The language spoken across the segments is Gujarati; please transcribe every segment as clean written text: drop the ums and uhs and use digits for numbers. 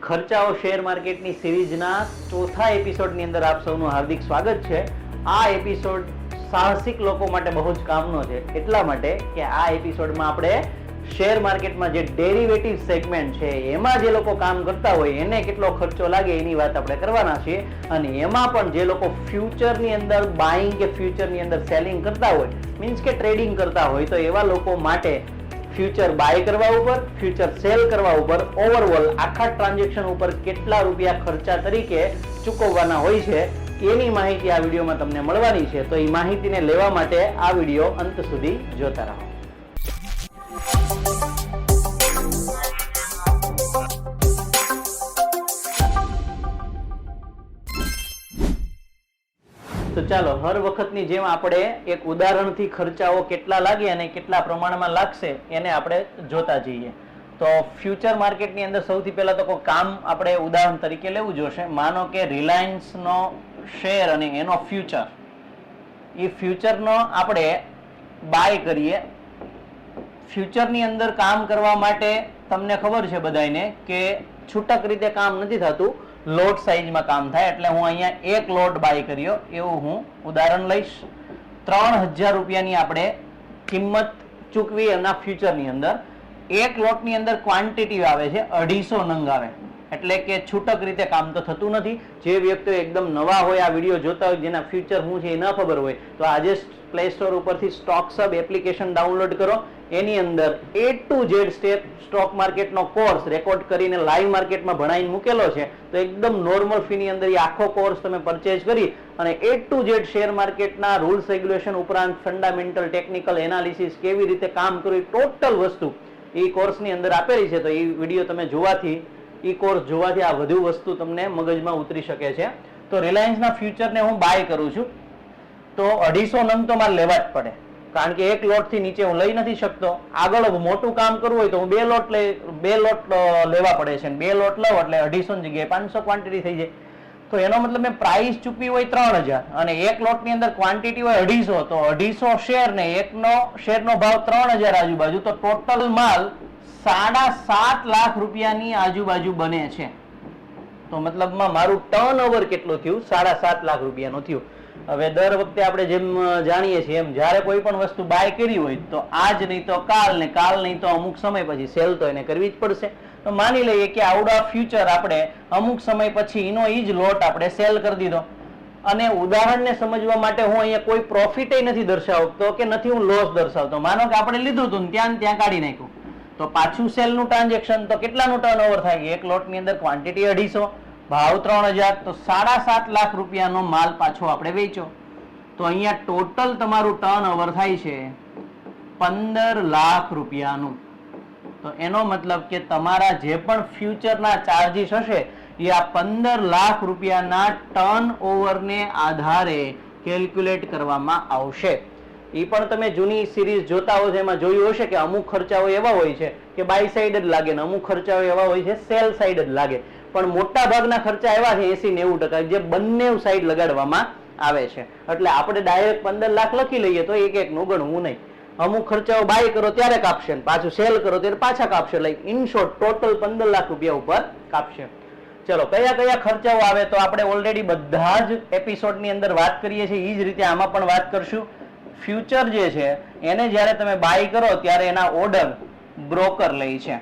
ખર્ચાઓ શેર માર્કેટની સિરીઝના ચોથા એપિસોડની અંદર આપ સૌનું હાર્દિક સ્વાગત છે. આ એપિસોડ સાહસિક લોકો માટે બહુ જ કામનો છે, એટલા માટે કે આ એપિસોડમાં આપણે શેર માર્કેટમાં જે ડેરિવેટિવ સેગમેન્ટ છે એમાં જે લોકો કામ કરતા હોય એને કેટલો ખર્ચો લાગે એની વાત આપણે કરવાના છીએ. અને એમાં પણ જે લોકો ફ્યુચરની અંદર બાઇંગ કે ફ્યુચરની અંદર સેલિંગ કરતા હોય, મીન્સ કે ટ્રેડિંગ કરતા હોય, તો એવા લોકો માટે ફ્યુચર બાય કરવા ઉપર, ફ્યુચર સેલ કરવા ઉપર, ઓવરઓલ આખા ટ્રાન્ઝેક્શન ઉપર કેટલા રૂપિયા ખર્ચા તરીકે ચૂકવવાના હોય છે એની માહિતી આ વિડીયોમાં તમને મળવાની છે. તો એ માહિતીને લેવા માટે આ વિડીયો અંત સુધી જોતા રહો. તો ચાલો, હર વખતની જેમ આપણે એક ઉદાહરણથી ખર્ચાઓ કેટલા લાગે અને કેટલા પ્રમાણમાં લાગશે એને આપણે જોતા જઈએ. તો ફ્યુચર માર્કેટની અંદર સૌથી પહેલા તો કોઈ કામ આપણે ઉદાહરણ તરીકે લેવું જોશે. માનો કે રિલાયન્સનો શેર અને એનો ફ્યુચર, એ ફ્યુચરનો આપણે બાય કરીએ. ફ્યુચરની અંદર કામ કરવા માટે તમને ખબર છે બધાને કે છૂટક રીતે કામ નથી થતું, લોટ સાઈઝમાં કામ થાય. એટલે હું અહીંયા એક લોટ બાય કર્યો એવું હું ઉદાહરણ લઈશ. 3000 રૂપિયાની આપણે કિંમત ચૂકવી એના ફ્યુચરની અંદર. એક લોટની અંદર ક્વોન્ટિટી આવે છે 250 નંગ આવે, એટલે કે છૂટક રીતે કામ તો થતું નથી. જે વ્યક્તિઓ એકદમ નવા હોય, આ વિડીયો જોતા હોય, જેના ફ્યુચર શું છે એ ન ખબર હોય, તો આજે પ્લે સ્ટોર ઉપરથી સ્ટોક્સહબ એપ્લિકેશન ડાઉનલોડ કરો. એની અંદર A to Z સ્ટોક માર્કેટનો કોર્સ રેકોર્ડ કરીને લાઈવ માર્કેટમાં ભણાવીને મૂકેલો છે. તો એકદમ નોર્મલ ફીની અંદર એ આખો કોર્સ તમે પરચેઝ કરી અને A to Z શેર માર્કેટના રૂલ્સ રેગ્યુલેશન ઉપરાંત ફંડામેન્ટલ ટેકનિકલ એનાલિસિસ કેવી રીતે કામ કરવું, ટોટલ વસ્તુ એ કોર્સની અંદર આપેલી છે. તો એ વિડીયો તમે જોવાથી, એ કોર્સ જોવાથી આ વધુ વસ્તુ તમને મગજમાં ઉતરી શકે છે. તો રિલાયન્સના ફ્યુચરને હું બાય કરું છું તો 250 નંગ તો મારે લેવા જ પડે, કારણ કે એક લોટ થી નીચે હું લઈ નથી શકતો. આગળ મોટું કામ કરવું હોય તો હું બે લોટ લેવા પડે છે. 2 લોટ લઉં એટલે 250 ની જગ્યાએ 500 ક્વોન્ટિટી થઈ જાય. તો એનો મતલબ મેં પ્રાઇસ ચૂકવી હોય 3000 અને એક લોટ ની અંદર ક્વોન્ટિટી હોય 250, તો 250 શેર ને એકનો શેરનો ભાવ 3000 આજુબાજુ, તો ટોટલ માલ 7.5 લાખ રૂપિયાની આજુબાજુ બને છે. તો મતલબમાં મારું ટર્નઓવર કેટલું થયું? 7.5 લાખ રૂપિયાનું થયું. હવે દર વખતે આપણે જેમ જાણીએ છીએ એમ જ્યારે કોઈ પણ વસ્તુ બાય કરી હોય તો આજ નહીં તો કાલ, ને કાલ નહીં તો અમુક સમય પછી સેલ તો એને કરવી જ પડશે. તો માની લઈએ કે આવડા ફ્યુચર આપણે અમુક સમય પછી એનો ઈ જ લોટ આપણે સેલ કરી દીધો. અને ઉદાહરણને સમજવા માટે હું અહીંયા કોઈ પ્રોફિટ નથી દર્શાવતો કે નથી હું લોસ દર્શાવતો. માનો કે આપણે લીધું હતું ત્યાં કાઢી નાખ્યું, તો પાછું સેલનું ટ્રાન્ઝેક્શન તો કેટલાનું ટર્નઓવર થાય? એક લોટની અંદર ક્વોન્ટિટી 250, ભાવ 3000, તો 7.5 લાખ રૂપિયાનો માલ પાછો આપણે વેચો. તો અહીંયા ટોટલ તમારું ટર્નઓવર થાય છે 15 લાખ રૂપિયાનું. તો એનો મતલબ કે તમારા જે પણ ફ્યુચરના ચાર્જીસ હશે એ આ 15 લાખ રૂપિયાના ટર્નઓવરને આધારે કેલ્ક્યુલેટ કરવામાં આવશે. એ પણ તમે જૂની સિરીઝ જોતા હો, એમાં જોયું હશે કે અમુક ખર્ચાઓ એવા હોય છે કે બાય સાઈડ જ લાગે ને અમુક ખર્ચાઓ એવા હોય છે સેલ સાઈડ જ લાગે. પણ મોટા ભાગના ખર્ચા એવા છે 80-90% જે બંને સાઈડ લગાડવામાં આવે છે. એટલે આપણે ડાયરેક્ટ 15 લાખ લખી લઈએ તો એક નું ગણવું નહીં. અમુક ખર્ચાઓ બાય કરો ત્યારે કાપશે, પાછું સેલ કરો ત્યારે પાછા કાપશે. Like in short total 15 lakh રૂપિયા ઉપર કાપશે. ચલો, કયા કયા ખર્ચાઓ આવે તો આપણે ઓલરેડી બધા જ એપિસોડની અંદર વાત કરીએ છીએ. એ જ રીતે આમાં પણ વાત કરશું. ફ્યુચર જે છે એને જ્યારે તમે બાય કરો ત્યારે એના ઓર્ડર બ્રોકર લે છે.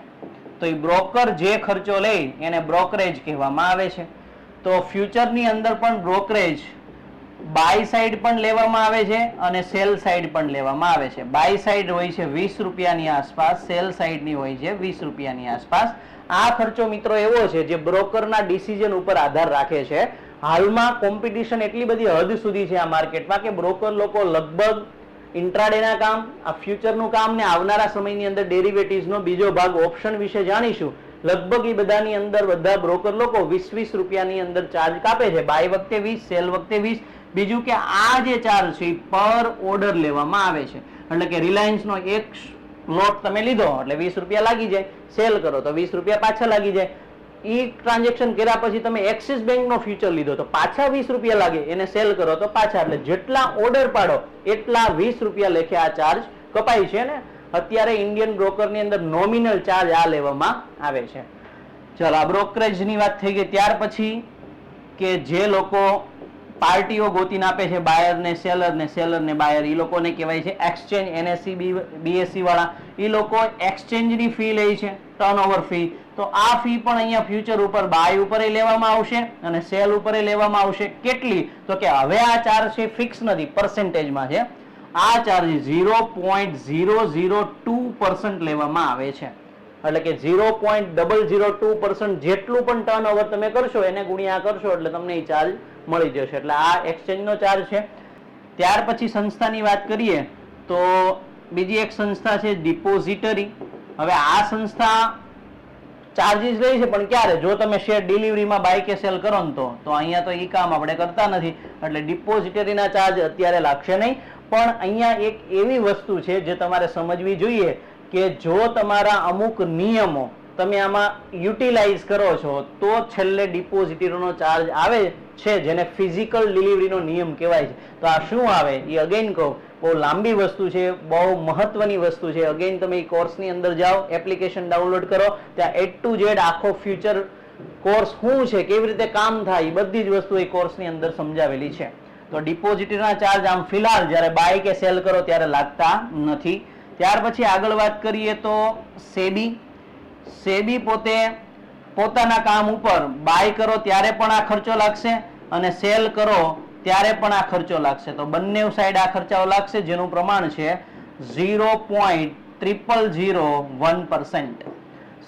તો એ બ્રોકર જે ખર્ચો લે એને બ્રોકરેજ કહેવામાં આવે છે. તો ફ્યુચરની અંદર પણ બ્રોકરેજ બાય સાઈડ પણ લેવામાં આવે છે અને સેલ સાઈડ પણ લેવામાં આવે છે. બાય સાઈડ હોય છે 20 રૂપિયાની આસપાસ, સેલ સાઈડની હોય છે 20 રૂપિયાની આસપાસ. આ ખર્ચો મિત્રો એવો છે જે બ્રોકરના ડિસિઝન ઉપર આધાર રાખે છે. હાલમાં કોમ્પિટિશન એટલી બધી હદ સુધી છે આ માર્કેટમાં કે બ્રોકર લોકો લગભગ ઇન્ટ્રાડેના કામ, આ ફ્યુચરનું કામ ને આવનારા સમયની અંદર ડેરિવેટિવ્સનો બીજો ભાગ ઓપ્શન વિશે જાણીશું. લગભગ એ બધાની અંદર બધા બ્રોકર લોકો 20-20 રૂપિયાની અંદર ચાર્જ કાપે છે. બાય વખતે 20, સેલ વખતે 20. બીજું કે આ જે ચાર્જ છે એ પર ઓર્ડર લેવામાં આવે છે. એટલે કે રિલાયન્સનો એક લોટ તમે લીધો એટલે 20 રૂપિયા લાગી જાય, સેલ કરો તો 20 રૂપિયા પાછા લાગી જાય. ઈ ટ્રાન્ઝેક્શન કર્યા પછી તમે એક્સિસ બેંકનો ફ્યુચર લીધો તો પાછા 20 રૂપિયા લાગે, એને સેલ કરો તો પાછા. એટલે જેટલા ઓર્ડર પાડો એટલા 20 રૂપિયા લેખે આ ચાર્જ કપાય છે ને. અત્યારે ઇન્ડિયન બ્રોકરની અંદર નોમિનલ ચાર્જ આ લેવામાં આવે છે. ચાલો આ બ્રોકરેજની વાત થઈ ગઈ. ત્યાર પછી કે જે લોકો પાર્ટીઓ ગોતીને આપે છે બાયર ને સેલર ને બાયર, એ લોકોને કહેવાય છે એક્સચેન્જ. NSE BSE વાળા એ લોકો એક્સચેન્જની ફી લે છે, ટર્નઓવર ફી. તો આ ફી પણ અહીંયા ફ્યુચર ઉપર બાય ઉપર લેવામાં આવશે અને સેલ ઉપર લેવામાં આવશે. કેટલી? તો કે હવે આ ચાર્જ છે ફિક્સ નથી, પર્સેન્ટેજમાં છે. આ ચાર્જ 0.002% લેવામાં આવે છે. એટલે કે 0.002% જેટલું પણ ટર્નઓવર તમે કરશો એને ગુણ્યા કરશો એટલે તમને એ ચાર્જ મળી જશે. એટલે આ એક્સચેન્જનો ચાર્જ છે. ત્યાર પછી સંસ્થાની વાત કરીએ તો બીજી એક સંસ્થા છે ડિપોઝિટરી. હવે આ સંસ્થા ચાર્જીસ લે છે પણ ક્યારે? જો તમે શેર ડિલિવરીમાં બાય કે સેલ કરો ને તો અહીંયા તો એ કામ આપણે કરતા નથી એટલે ડિપોઝિટરીના ચાર્જ અત્યારે લાગશે નહીં. પણ અહીંયા એક એવી વસ્તુ છે જે તમારે સમજવી જોઈએ કે જો તમારા અમુક નિયમો તમે આમાં યુટિલાઇઝ કરો છો તો છેલ્લે ડિપોઝિટરીનો ચાર્જ આવે છે, જેને ફિઝિકલ ડિલિવરીનો નિયમ કહેવાય છે. તો આ શું આવે એ અગેન કહું, બહુ લાંબી વસ્તુ છે, બહુ મહત્વની વસ્તુ છે. અગેન તમે એ કોર્સની અંદર જાઓ, એપ્લિકેશન ડાઉનલોડ કરો, ત્યાં A to Z આખો ફ્યુચર કોર્સ શું છે, કેવી રીતે કામ થાય, એ બધી જ વસ્તુ એ કોર્સની અંદર સમજાવેલી છે. તો ડિપોઝિટરીના ચાર્જ આમ ફિલહાલ જ્યારે બાય કે સેલ કરો ત્યારે લાગતા નથી. ત્યાર પછી આગળ વાત કરીએ તો સેબી પોતે પોતાના કામ ઉપર બાય કરો ત્યારે પણ આ ખર્ચો લાગશે અને સેલ કરો ત્યારે પણ આ ખર્ચો લાગશે. તો બંને સાઈડ આ ખર્ચાઓ લાગશે, જેનું પ્રમાણ છે 0.0001%.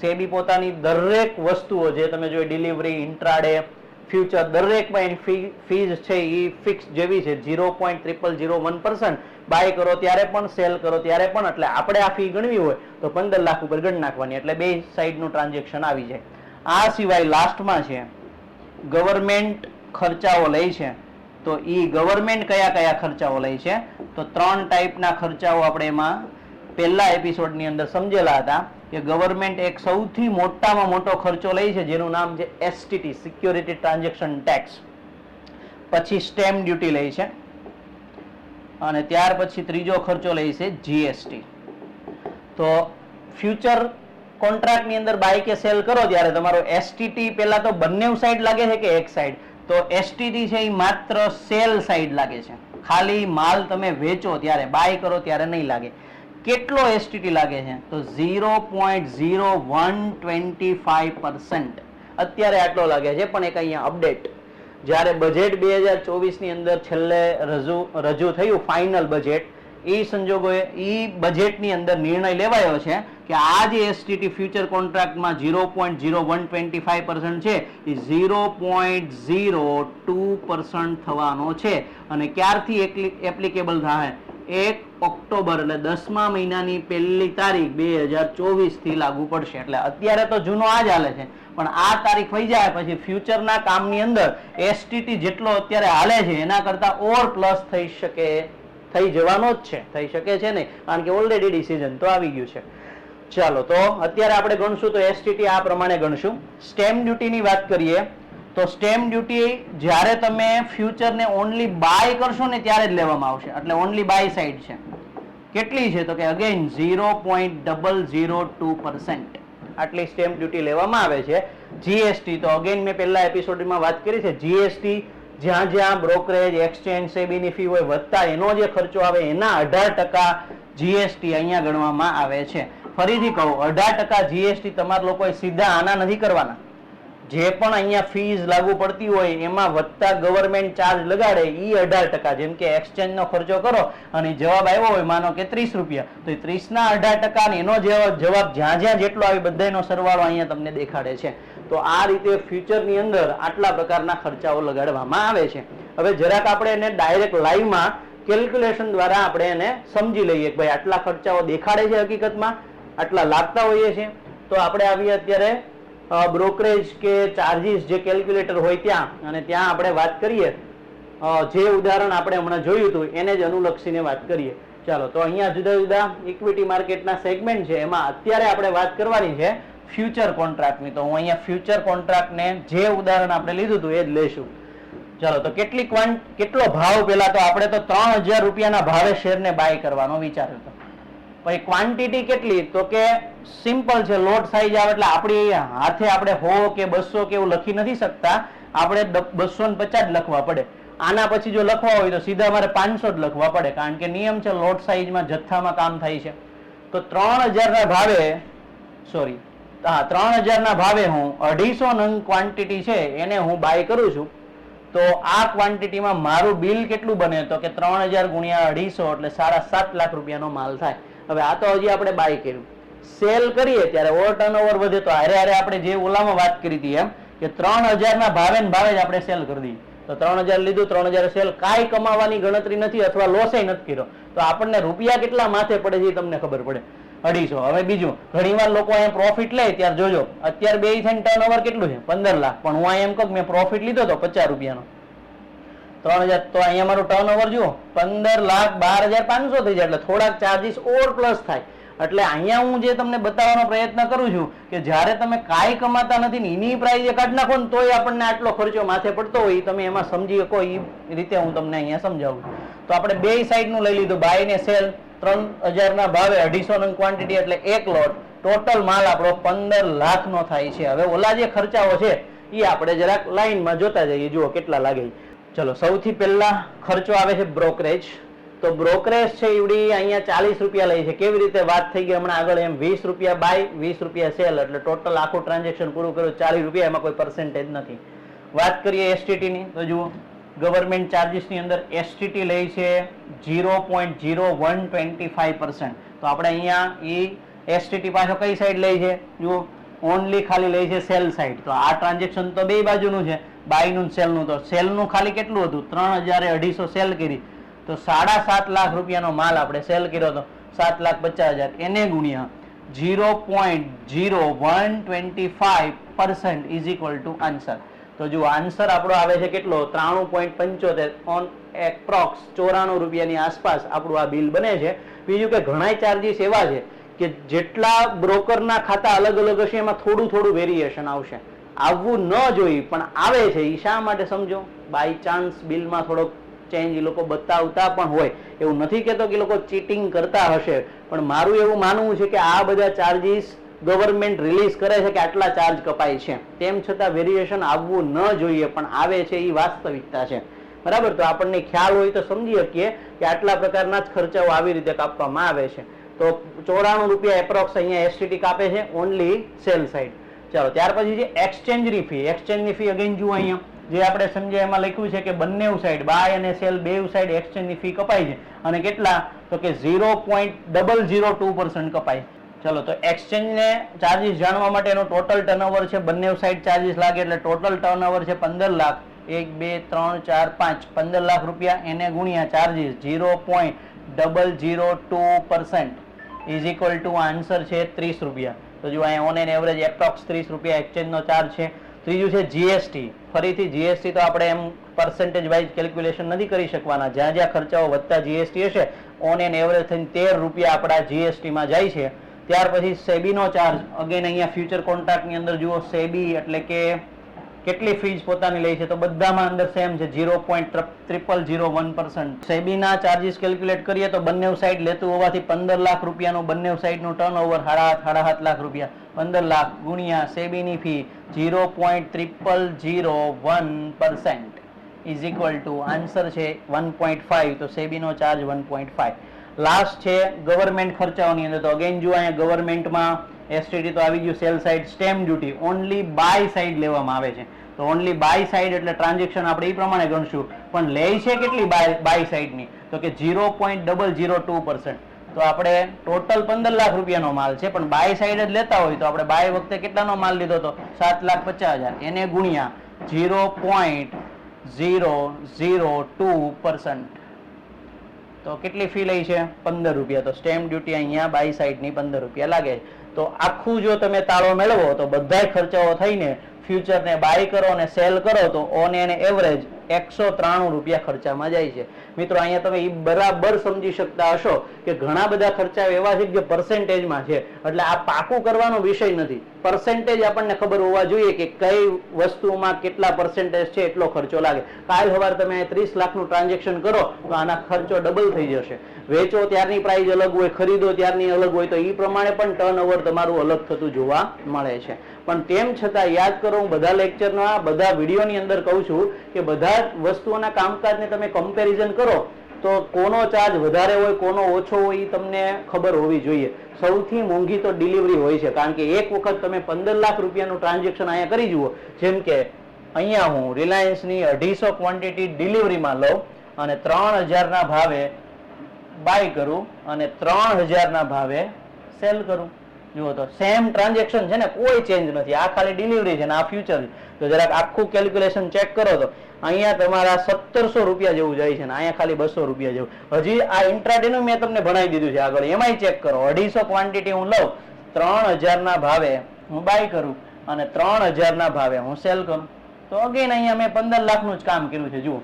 સેબી પોતાની દરેક વસ્તુઓ જે તમે જોઈ ડિલિવરી, ઇન્ટ્રાડે, ફ્યુચર, દરેકમાં એની ફીઝ છે એ ફિક્સ જેવી છે 0.0001%. બાય કરો ત્યારે પણ, સેલ કરો ત્યારે પણ. એટલે આપણે આ ફી ગણવી હોય તો 15 લાખ ઉપર ગણી નાખવાની એટલે બે સાઈડનું ટ્રાન્ઝેક્શન આવી જાય. આ સિવાય લાસ્ટમાં છે ગવર્મેન્ટ ખર્ચાઓ લે છે. તો એ ગવર્મેન્ટ કયા કયા ખર્ચાઓ લે છે? તો 3 ટાઈપના ખર્ચાઓ આપણે એમાં પહેલા એપિસોડની અંદર સમજેલા હતા કે ગવર્મેન્ટ એક સૌથી મોટામાં મોટો ખર્ચો લે છે જેનું નામ છે STT, સિક્યોરિટી ટ્રાન્ઝેક્શન ટેક્સ. પછી સ્ટેમ્પ ડ્યુટી લે છે અને ત્યાર પછી ત્રીજો ખર્ચો લે છે GST. તો ફ્યુચર કોન્ટ્રાક્ટની અંદર બાય કે સેલ કરો ત્યારે તમારો STT પહેલા તો બંને સાઈડ લાગે છે કે એક સાઈડ? તો STT છે એ માત્ર સેલ સાઈડ લાગે છે, ખાલી માલ તમે વેચો ત્યારે, બાય કરો ત્યારે નહીં લાગે. કેટલો STT લાગે છે? તો 0.0125%. અત્યારે આટલો લાગે છે. પણ એક અહીંયા અપડેટ, જ્યારે બજેટ 2024ની અંદર છેલ્લે રજૂ થયું ફાઇનલ બજેટ, એ સંજોગોએ એ બજેટની અંદર નિર્ણય લેવાયો છે કે આ જે STT ફ્યુચર કોન્ટ્રાક્ટમાં 0.0125% છે એ 0.02% થવાનો છે. અને ક્યારથી એપ્લિકેબલ થાય? 1 ઓક્ટોબર એટલે 10મા મહિનાની 1લી તારીખ 2024 થી લાગુ પડશે. એટલે અત્યારે તો જૂનો આ જ હાલે છે પણ આ તારીખ થઈ જાય પછી ફ્યુચરના કામની અંદર STT જેટલો અત્યારે હાલે છે એના કરતા ઓર પ્લસ થઈ જવાનો જ છે, થઈ શકે છે નહીં, કારણ કે ઓલરેડી ડિસિઝન તો આવી ગયું છે. ચાલો, તો અત્યારે આપણે ગણશું તો STT આ પ્રમાણે ગણશું. સ્ટેમ્પ ડ્યુટીની વાત કરીએ તો સ્ટેમ્પ ડ્યુટી જ્યારે તમે ફ્યુચરને ઓનલી બાય કરશો ને ત્યારે જ લેવામાં આવશે. એટલે ઓનલી બાય સાઈડ છે. કેટલી છે? તો કે અગેન 0.002% આટલી સ્ટેમ્પ ડ્યુટી લેવામાં આવે છે. GST તો અગેન મેં પહેલા એપિસોડમાં વાત કરી છે, GST જ્યાં જ્યાં બ્રોકરેજ, એક્સચેન્જ, સેબીની ફી હોય વધતા એનો જે ખર્ચો આવે એના 18% GST અહીંયા ગણવામાં આવે છે. ફરીથી કહું, 18% GST તમારા લોકોએ સીધા આના નથી કરવાના. જે પણ અહીંયા ફીઝ લાગુ પડતી હોય એમાં વધતા ગવર્મેન્ટ ચાર્જ લગાડે એ 18%. જેમ કે એક્સચેન્જનો ખર્ચો કરો અને જવાબ આવ્યો હોય માનો કે 30 રૂપિયા, તો એ 30ના 18% અને એનો જવાબ જ્યાં જ્યાં જેટલો આવે બધાનો સરવાળો અહીંયા તમને દેખાડે છે. તો આ રીતે ફ્યુચરની અંદર આટલા પ્રકારના ખર્ચાઓ લગાડવામાં આવે છે. હવે જરાક આપણે એને ડાયરેક્ટ લાઈવમાં કેલ્ક્યુલેશન દ્વારા આપણે એને સમજી લઈએ કે ભાઈ આટલા ખર્ચાઓ દેખાડે છે, હકીકતમાં આટલા લાગતા હોઈએ છે. તો આપણે આવીએ અત્યારે બ્રોકરેજ કે ચાર્જીસ જે કેલ્ક્યુલેટર હોય ત્યાં, અને ત્યાં આપણે વાત કરીએ જે ઉદાહરણ આપણે હમણાં જોયું હતું એને જ અનુલક્ષીને વાત કરીએ. ચાલો, તો અહીંયા જુદા જુદા ઇક્વિટી માર્કેટના સેગમેન્ટ છે, એમાં અત્યારે આપણે વાત કરવાની છે ફ્યુચર કોન્ટ્રાક્ટની. તો હું અહીંયા ફ્યુચર કોન્ટ્રાક્ટને જે ઉદાહરણ આપણે લીધું હતું એ જ લઈશું. ચાલો, તો કેટલો ભાવ? પેલા તો આપણે તો 3000 રૂપિયાના ભાવે શેરને બાય કરવાનો વિચાર હતો. પછી ક્વોન્ટિટી કેટલી? તો કે સિમ્પલ છે, લોટ સાઈઝ આવે એટલે આપણી હાથે આપણે 100 કે 200 કે એવું લખી નથી શકતા, આપણે 250 જ લખવા પડે. આના પછી જો લખવા હોય તો સીધા મારે 500 જ લખવા પડે, કારણ કે નિયમ છે લોટ સાઈઝમાં જથ્થામાં કામ થાય છે. તો 3000 ના ભાવે, સોરી, હા 3000 ના ભાવે હું 250 નંગ ક્વોન્ટિટી છે એને હું બાય કરું છું. તો આ ક્વોન્ટિટીમાં મારું બિલ કેટલું બને, તો કે 3000 ગુણ્યા 250 એટલે 7.5 લાખ રૂપિયાનો માલ થાય. હવે આ તો હજી આપણે બાય કર્યું. સેલ કરીએ ત્યારે ઓવર ટર્નઓવર વધે તો હારે હારે આપણે જે ઓલામાં વાત કરી હતી એમ કે 3000 ના ભાવે ને ભાવે જ આપણે સેલ કરી દઈએ. તો 3000 લીધું, 3000 સેલ, કાંઈ કમાવાની ગણતરી નથી અથવા લોસે નથી કર્યો, તો આપણને રૂપિયા કેટલા માથે પડે છે તમને ખબર પડે, 250. હવે બીજું, ઘણીવાર લોકો અહીંયા પ્રોફિટ લે ત્યારે જોજો અત્યારે બે થઈને ટર્નઓવર કેટલું છે 15 લાખ, પણ હું એમ કહું મેં પ્રોફિટ લીધો તો 50 રૂપિયાનો, 3000, તો અહીંયા મારું ટર્નઓવર જુઓ 15,12,500 થઈ જાય, એટલે થોડાક ચાર્જીસ ઓવર પ્લસ થાય. એટલે અહીંયા હું જે તમને બતાવવાનો પ્રયત્ન કરું છું કે જ્યારે તમે કાંઈ કમાતા નથી ને એની પ્રાઇઝ કાઢી નાખો ને તોય આપણને આટલો ખર્ચો માથે પડતો હોય, તમે એમાં સમજી શકો એ રીતે હું તમને અહીંયા સમજાવું. તો આપણે બે સાઈડનું લઈ લીધું, બાય ને સેલ. 3000 ના ભાવે 250 નંગ ક્વોન્ટિટી એટલે એક લોટ, ટોટલ માલ આપણો 15 લાખ નો થાય છે. હવે ઓલા જે ખર્ચાઓ છે એ આપણે જરાક લાઈનમાં જોતા જઈએ, જુઓ કેટલા લાગે. ચલો, સૌથી પહેલા ખર્ચો આવે છે બ્રોકરેજ. તો બ્રોકરેજ છે ઈવડી અહીંયા 40 રૂપિયા લે છે. કેવી રીતે વાત થઈ ગઈ હમણાં આગળ એમ, 20 રૂપિયા બાય, 20 રૂપિયા સેલ, એટલે ટોટલ આખું ટ્રાન્ઝેક્શન પૂરું કર્યું 40 રૂપિયા, એમાં કોઈ પર્સન્ટેજ નથી. વાત કરીએ એસટીટી ની, તો જુઓ ગવર્મેન્ટ ચાર્જીસ ની અંદર એસટીટી લે છે 0.0125%. તો આપણે અહીંયા એ એસટીટી પાછો કઈ સાઈડ લે છે, જુઓ ઓનલી ખાલી લે છે સેલ સાઈડ. તો આ ટ્રાન્ઝેક્શન તો બે બાજુનું છે, બાય નું સેલ નું. તો સેલ નું ખાલી કેટલું હતું, 3000 સેલ કરી, તો 7.5 લાખ રૂપિયાનો માલ આપણે સેલ કર્યો હતો, 7,50,000, એને ગુણ્યા 0.0125% ઇઝ ઇક્વલ ટુ આન્સર. તો જો આન્સર આપણો આવે છે કેટલો, 93.75, ઓન એપ્રોક્સ 94 રૂપિયાની આસપાસ આપણું આ બિલ બને છે. બીજું કે ઘણા ચાર્જીસ એવા છે કે જેટલા બ્રોકરના ખાતા અલગ અલગ હશે એમાં થોડું થોડું વેરિએશન આવશે, આવવું ન જોઈએ પણ આવે છે. એ શા માટે સમજો, બાય ચાન્સ બિલમાં થોડોક ચેન્જ એ લોકો બતાવતા પણ હોય, એવું નથી કહેતો કે લોકો ચીટિંગ કરતા હશે, પણ મારું એવું માનવું છે કે આ બધા ચાર્જીસ ગવર્મેન્ટ રિલીઝ કરે છે કે આટલા ચાર્જ કપાય છે, તેમ છતાં વેરિએશન આવવું ન જોઈએ પણ આવે છે, એ વાસ્તવિકતા છે. બરાબર, તો આપણને ખ્યાલ હોય તો સમજી શકીએ કે આટલા પ્રકારના જ ખર્ચાઓ આવી રીતે કાપવામાં આવે છે. તો 94 રૂપિયા એપ્રોક્સ અહીંયા એસટીટી કાપે છે ઓનલી સેલ સાઈડ. ચાલો, ત્યાર પછી છે એક્સચેન્જની ફી. એક્સચેન્જની ફી અગેન જુઓ અહીંયા જે આપણે સમજ્યા એમાં લખ્યું છે કે બંને સાઈડ, બાય અને સેલ બે સાઈડ એક્સચેન્જની ફી કપાય છે, અને કેટલા, તો કે 0.002% કપાય. ચલો, તો એક્સચેન્જ ને ચાર્જીસ જાણવા માટે એનો ટોટલ ટર્નઓવર છે, બંને સાઈડ ચાર્જીસ લાગે એટલે ટોટલ ટર્નઓવર છે 15 લાખ. 1 2 3 4 5 15 લાખ રૂપિયા, એને ગુણ્યા charges 0.002% is equal to answer છે 30 રૂપિયા. તો જો અહીંયા ઓન એન એવરેજ એપ્રોક્સ 30 રૂપિયા એક્સચેન્જનો ચાર્જ છે. ત્રીજું છે જીએસટી. ફરીથી જીએસટી તો આપણે એમ પર્સન્ટેજ વાઇઝ કેલ્ક્યુલેશન નથી કરી શકવાના, જ્યાં જ્યાં ખર્ચાઓ વધતા જીએસટી હશે ઓન એન એવરેજ થઈને 13 રૂપિયા આપણા જીએસટીમાં જાય છે. ત્યાર પછી સેબીનો ચાર્જ, અગેન અહીંયા ફ્યુચર કોન્ટ્રાક્ટની અંદર જુઓ સેબી એટલે કે કેટલી ફીસ પોતાની લે છે, તો બધામાં અંદર સેમ છે 0.0001%. સેબીના ચાર્જીસ કેલ્ક્યુલેટ કરીએ તો બંને સાઈડ લેતું હોવાથી 15 લાખ રૂપિયાનું બંને સાઈડનું ટર્નઓવર 7.5 લાખ રૂપિયા, 15 લાખ ગુણ્યા સેબીની fee 0.0001% is equal to answer છે 1.5. તો સેબીનો ચાર્જ 1.5. લાસ્ટ છે ગવર્મેન્ટ ખર્ચાઓની અંદર. તો અગેન જો અહીંયા ગવર્મેન્ટમાં એસટીટી તો આવી ગયું, sell side stamp duty only buy side લેવામાં આવે છે. તો ઓનલી બાય સાઈડ એટલે ટ્રાન્ઝેક્શન આપણે એ પ્રમાણે ગણશું, પણ લે છે કેટલી બાય સાઈડની, તો કે 0.002%. તો આપણે ટોટલ 15 લાખ રૂપિયાનો માલ છે, પણ બાય સાઈડ જ લેતા હોય તો આપણે બાય વખતે કેટલાનો માલ લીધો હતો, 7,50,000, એને ગુણ્યા 0.002%. તો કેટલી ફી લઈ છે, 15 રૂપિયા. તો સ્ટેમ્પ ડ્યુટી અહીંયા બાય સાઈડની 15 રૂપિયા લાગે. તો આખું જો તમે તાળો મેળવો તો બધા ખર્ચાઓ થઈને ફ્યુચરને બાય કરો અને સેલ કરો તો ઓન એન એવરેજ 193 રૂપિયા ખર્ચામાં જાય છે. મિત્રો અહીંયા તમે એ બરાબર સમજી શકતા હશો કે ઘણા બધા ખર્ચા એવા છે જે પર્સેન્ટેજમાં છે, એટલે આ પાકું કરવાનો વિષય નથી. પર્સેન્ટેજ આપણને ખબર હોવા જોઈએ કે કઈ વસ્તુમાં કેટલા પર્સેન્ટેજ છે એટલો ખર્ચો લાગે. કાલ સવારે તમે 30 લાખનું ટ્રાન્ઝેક્શન કરો તો આના ખર્ચો ડબલ થઈ જશે. વેચો ત્યારની પ્રાઇસ અલગ હોય, ખરીદો ત્યારની અલગ હોય, તો એ પ્રમાણે પણ ટર્નઓવર તમારું અલગ થતું જોવા મળે છે. પણ તેમ છતાં યાદ કરો, હું બધા લેક્ચરના બધા વિડીયોની અંદર કહું છું કે બધા વસ્તુઓના કામકાજને તમે કમ્પેરિઝન કરો તો કોનો ચાર્જ વધારે હોય કોનો ઓછો હોય એ તમને ખબર હોવી જોઈએ. સૌથી મોંઘી તો ડિલિવરી હોય છે, કારણ કે એક વખત તમે 15 લાખ રૂપિયાનું ટ્રાન્ઝેક્શન અહીંયા કરી જુઓ. જેમ કે અહીંયા હું રિલાયન્સની 250 ક્વોન્ટિટી ડિલિવરીમાં લઉં અને 3000 ભાવે બાય કરું અને 3000 ભાવે સેલ કરું. જુઓ તો સેમ ટ્રાન્ઝેક્શન છે ને, કોઈ ચેન્જ નથી. આ ખાલી ડિલિવરી છે ને આ ફ્યુચર છે. તો જરાક આખું કેલ્ક્યુલેશન ચેક કરો તો અહીંયા તમારા 1700 રૂપિયા જેવું જાય છે ને અહીંયા ખાલી 200 રૂપિયા જેવું. હજી આ ઇન્ટ્રાડેનું મેં તમને ભણાવી દીધું છે આગળ, એમાંય ચેક કરો. 250 ક્વોન્ટિટી હું લઉં, 3000 ભાવે હું બાય કરું અને 3000 ભાવે હું સેલ કરું તો અગેન અહીંયા મેં 15 લાખનું જ કામ કર્યું છે. જુઓ,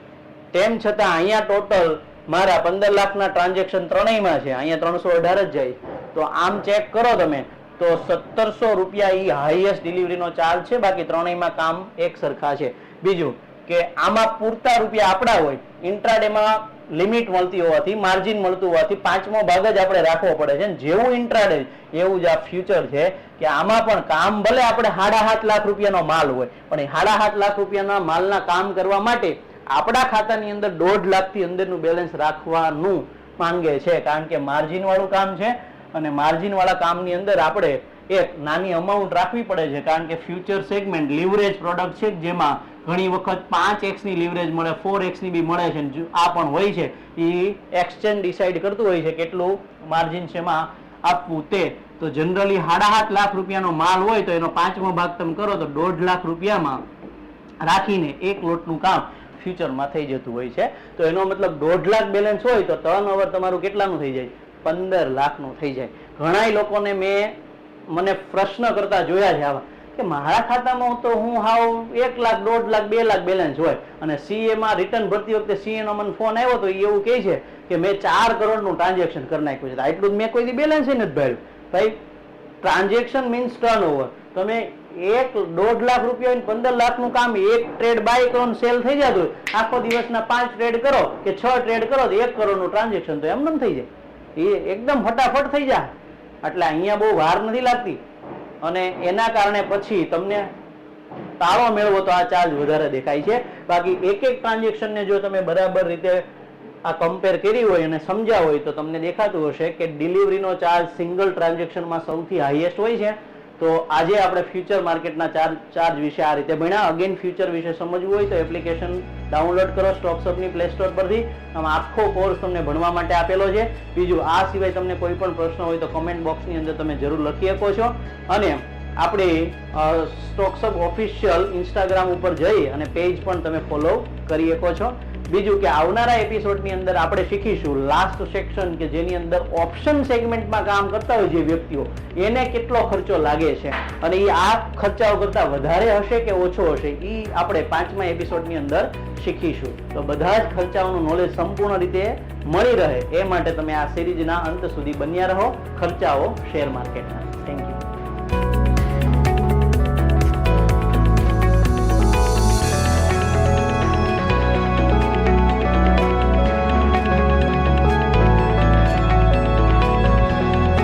તેમ છતાં અહીંયા ટોટલ મારા 15 લાખના ટ્રાન્ઝેક્શન ત્રણેયમાં છે, અહીંયા 318 જ જાય. તો આમ ચેક કરો તમે તો 1700 રૂપિયા એ હાઈએસ્ટ ડિલિવરીનો ચાર્જ છે, બાકી ત્રણેયમાં કામ એક સરખા છે. બીજું કે આમાં પૂરતા રૂપિયા આપણા હોય, ઇન્ટ્રાડેમાં લિમિટ મળતી હોવાથી, માર્જિન મળતું હોવાથી 5મો ભાગ જ આપણે રાખવો પડે છે. જેવું ઇન્ટ્રાડે એવું જ આ ફ્યુચર છે કે આમાં પણ કામ ભલે આપણે 7.5 લાખ રૂપિયાનો માલ હોય, પણ એ 7.5 લાખ રૂપિયાના માલના કામ કરવા માટે આપણા ખાતાની અંદર 1.5 લાખથી અંદરનું બેલેન્સ રાખવાનું માંગે છે, કારણ કે માર્જિન વાળું કામ છે અને માર્જિન વાળા કામની અંદર આપણે એક નાની અમાઉન્ટ રાખવી પડે છે, કારણ કે ફ્યુચર સેગમેન્ટ લિવરેજ પ્રોડક્ટ છે, જેમાં ઘણી વખત 5x ની લિવરેજ મળે, 4x ની બી મળે છે. આ પણ હોય છે, એ એક્સચેન્જ ડિસાઈડ કરતું હોય છે કેટલું માર્જિન છે એમાં આપવું તે. તો જનરલી 7.5 લાખ રૂપિયાનો માલ હોય તો એનો 5મો ભાગ તમે કરો તો 1.5 લાખ રૂપિયામાં રાખીને એક લોટનું કામ ફ્યુચરમાં થઈ જતું હોય છે. તો એનો મતલબ 1.5 લાખ બેલેન્સ હોય તો ટર્નઓવર તમારું કેટલાનું થઈ જાય? 15 લાખનું થઈ જાય. ઘણા લોકોને મને પ્રશ્ન કરતા જોયા છે આવા કે મારા ખાતામાં તો હું હાવ 1 લાખ, 1.5 લાખ, 2 લાખ બેલેન્સ હોય અને સીએ માં રિટર્ન ભરતી વખતે સીએ નો મને ફોન આવ્યો તો એવું કહે છે કે મેં 4 કરોડનું ટ્રાન્ઝેક્શન કરી નાખ્યું છે. આટલું મેં કોઈ બેલેન્સ નથી ભર્યું. ભાઈ, ટ્રાન્ઝેક્શન મીન્સ ટર્નઓવર. તમે 1.5 લાખ રૂપિયા 15 લાખનું કામ એક ટ્રેડ બાય કરો સેલ થઈ જતું હોય, આખો દિવસના 5 ટ્રેડ કરો કે 6 ટ્રેડ કરો તો 1 કરોડનું ટ્રાન્ઝેક્શન તો એમ થઈ જાય. એ એકદમ ફટાફટ થઈ જાય. એટલે અહીંયા બહુ વાર નથી લાગતી અને એના કારણે પછી તમને તાળો મેળવો તો આ ચાર્જ વધારે દેખાય છે. બાકી એક ટ્રાન્ઝેક્શનને જો તમે બરાબર રીતે આ કમ્પેર કરી હોય અને સમજ્યા હોય તો તમને દેખાતું હશે કે ડિલિવરીનો ચાર્જ સિંગલ ટ્રાન્ઝેક્શનમાં સૌથી હાઈએસ્ટ હોય છે. તો આજે આપણે ફ્યુચર માર્કેટના ચાર્જ વિશે આ રીતે ભણ્યા. અગેન ફ્યુચર વિશે સમજવું હોય તો એપ્લિકેશન ડાઉનલોડ કરો સ્ટોક્સહબની પ્લે સ્ટોર પરથી. આમાં આખો કોર્સ તમને ભણવા માટે આપેલો છે. બીજું આ સિવાય તમને કોઈ પણ પ્રશ્ન હોય તો કમેન્ટ બોક્સની અંદર તમે જરૂર લખી શકો છો અને આપણે સ્ટોક્સહબ ઓફિશિયલ ઇન્સ્ટાગ્રામ ઉપર જઈ અને પેજ પણ તમે ફોલો કરી શકો છો. બીજું કે આવનારા એપિસોડની અંદર આપણે શીખીશું લાસ્ટ સેક્શન કે જેની અંદર ઓપ્શન સેગમેન્ટમાં કામ કરતા હોય જે વ્યક્તિઓ એને કેટલો ખર્ચો લાગે છે અને એ આ ખર્ચાઓ કરતા વધારે હશે કે ઓછો હશે એ આપણે 5મા એપિસોડની અંદર શીખીશું. તો બધા જ ખર્ચાઓનું નોલેજ સંપૂર્ણ રીતે મળી રહે એ માટે તમે આ સિરીઝના અંત સુધી બન્યા રહો. ખર્ચાઓ શેર માર્કેટના. Thank you.